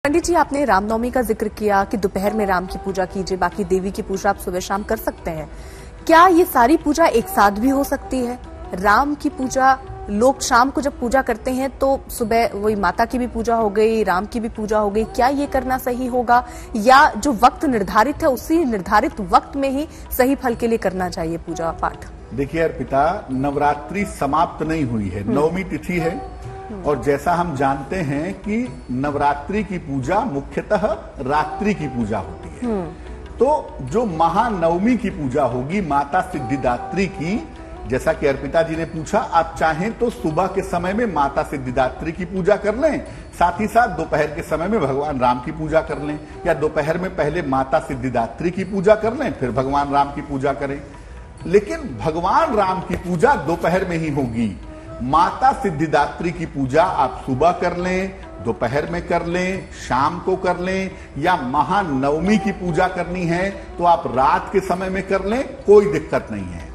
पंडित जी, आपने रामनवमी का जिक्र किया कि दोपहर में राम की पूजा कीजिए, बाकी देवी की पूजा आप सुबह शाम कर सकते हैं। क्या ये सारी पूजा एक साथ भी हो सकती है? राम की पूजा लोग शाम को जब पूजा करते हैं तो सुबह वही माता की भी पूजा हो गई, राम की भी पूजा हो गई। क्या ये करना सही होगा या जो वक्त निर्धारित है उसी निर्धारित वक्त में ही सही फल के लिए करना चाहिए पूजा पाठ? देखिए अर्पिता, नवरात्रि समाप्त नहीं हुई है, नवमी तिथि है और जैसा हम जानते हैं कि नवरात्रि की पूजा मुख्यतः रात्रि की पूजा होती है। तो जो महानवमी की पूजा होगी माता सिद्धिदात्री की, जैसा कि अर्पिता जी ने पूछा, आप चाहें तो सुबह के समय में माता सिद्धिदात्री की पूजा कर लें, साथ ही साथ दोपहर के समय में भगवान राम की पूजा कर लें, या दोपहर में पहले माता सिद्धिदात्री की पूजा कर लें फिर भगवान राम की पूजा करें। लेकिन भगवान राम की पूजा दोपहर में ही होगी। माता सिद्धिदात्री की पूजा आप सुबह कर लें, दोपहर में कर लें, शाम को कर लें, या महानवमी की पूजा करनी है तो आप रात के समय में कर लें, कोई दिक्कत नहीं है।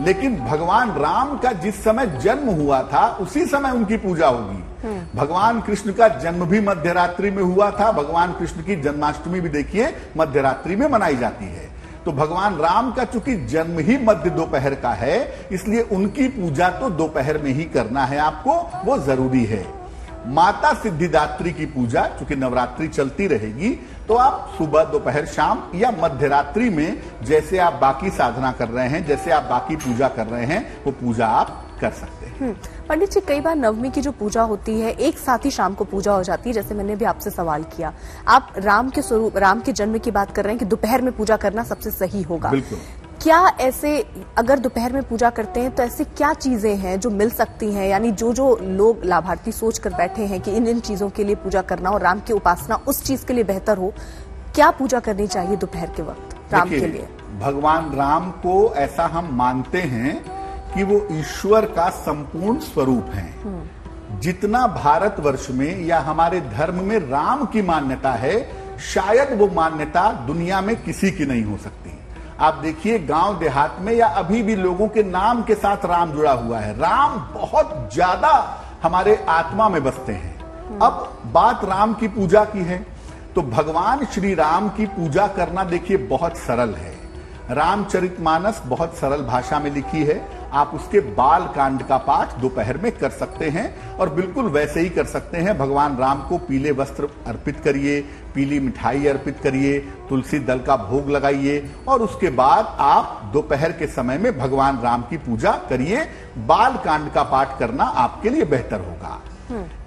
लेकिन भगवान राम का जिस समय जन्म हुआ था उसी समय उनकी पूजा होगी। भगवान कृष्ण का जन्म भी मध्यरात्रि में हुआ था। भगवान कृष्ण की जन्माष्टमी भी देखिए मध्यरात्रि में मनाई जाती है। तो भगवान राम का चूंकि जन्म ही मध्य दोपहर का है, इसलिए उनकी पूजा तो दोपहर में ही करना है आपको, वो जरूरी है। माता सिद्धिदात्री की पूजा चूंकि नवरात्रि चलती रहेगी तो आप सुबह, दोपहर, शाम या मध्यरात्रि में जैसे आप बाकी साधना कर रहे हैं, जैसे आप बाकी पूजा कर रहे हैं, वो पूजा आप कर सकते हैं। पंडित जी, कई बार नवमी की जो पूजा होती है एक साथ ही शाम को पूजा हो जाती है। जैसे मैंने भी आपसे सवाल किया, आप राम के स्वरूप, राम के जन्म की बात कर रहे हैं कि दोपहर में पूजा करना सबसे सही होगा। बिल्कुल। क्या ऐसे अगर दोपहर में पूजा करते हैं तो ऐसी क्या चीजें हैं जो मिल सकती हैं, यानी जो लोग लाभार्थी सोच कर बैठे हैं कि इन चीजों के लिए पूजा करना और राम की उपासना उस चीज के लिए बेहतर हो, क्या पूजा करनी चाहिए दोपहर के वक्त राम के लिए? भगवान राम को ऐसा हम मानते हैं कि वो ईश्वर का संपूर्ण स्वरूप हैं। जितना भारतवर्ष में या हमारे धर्म में राम की मान्यता है, शायद वो मान्यता दुनिया में किसी की नहीं हो सकती। आप देखिए गांव देहात में या अभी भी लोगों के नाम के साथ राम जुड़ा हुआ है। राम बहुत ज्यादा हमारे आत्मा में बसते हैं। अब बात राम की पूजा की है तो भगवान श्री राम की पूजा करना देखिए बहुत सरल है। रामचरितमानस बहुत सरल भाषा में लिखी है। आप उसके बाल कांड का पाठ दोपहर में कर सकते हैं और बिल्कुल वैसे ही कर सकते हैं। भगवान राम को पीले वस्त्र अर्पित करिए, पीली मिठाई अर्पित करिए, तुलसी दल का भोग लगाइए और उसके बाद आप दोपहर के समय में भगवान राम की पूजा करिए। बाल कांड का पाठ करना आपके लिए बेहतर होगा।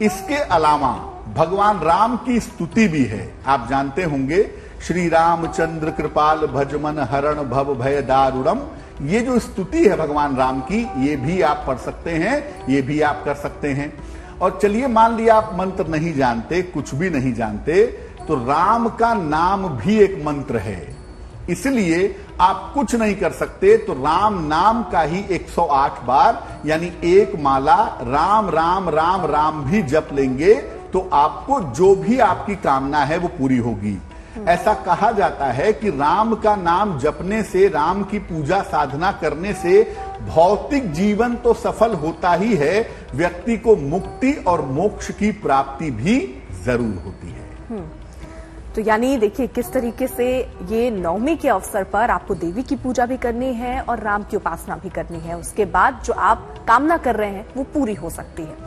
इसके अलावा भगवान राम की स्तुति भी है। आप जानते होंगे, श्री रामचंद्र कृपाल भजमन हरण भव भय दारुणम। ये जो स्तुति है भगवान राम की, ये भी आप पढ़ सकते हैं, ये भी आप कर सकते हैं। और चलिए मान लिया आप मंत्र नहीं जानते, कुछ भी नहीं जानते, तो राम का नाम भी एक मंत्र है। इसलिए आप कुछ नहीं कर सकते तो राम नाम का ही 108 बार यानी एक माला राम राम राम राम भी जप लेंगे तो आपको जो भी आपकी कामना है वो पूरी होगी। ऐसा कहा जाता है कि राम का नाम जपने से, राम की पूजा साधना करने से भौतिक जीवन तो सफल होता ही है, व्यक्ति को मुक्ति और मोक्ष की प्राप्ति भी जरूर होती है। तो यानी देखिए किस तरीके से ये नवमी के अवसर पर आपको देवी की पूजा भी करनी है और राम की उपासना भी करनी है। उसके बाद जो आप कामना कर रहे हैं वो पूरी हो सकती है।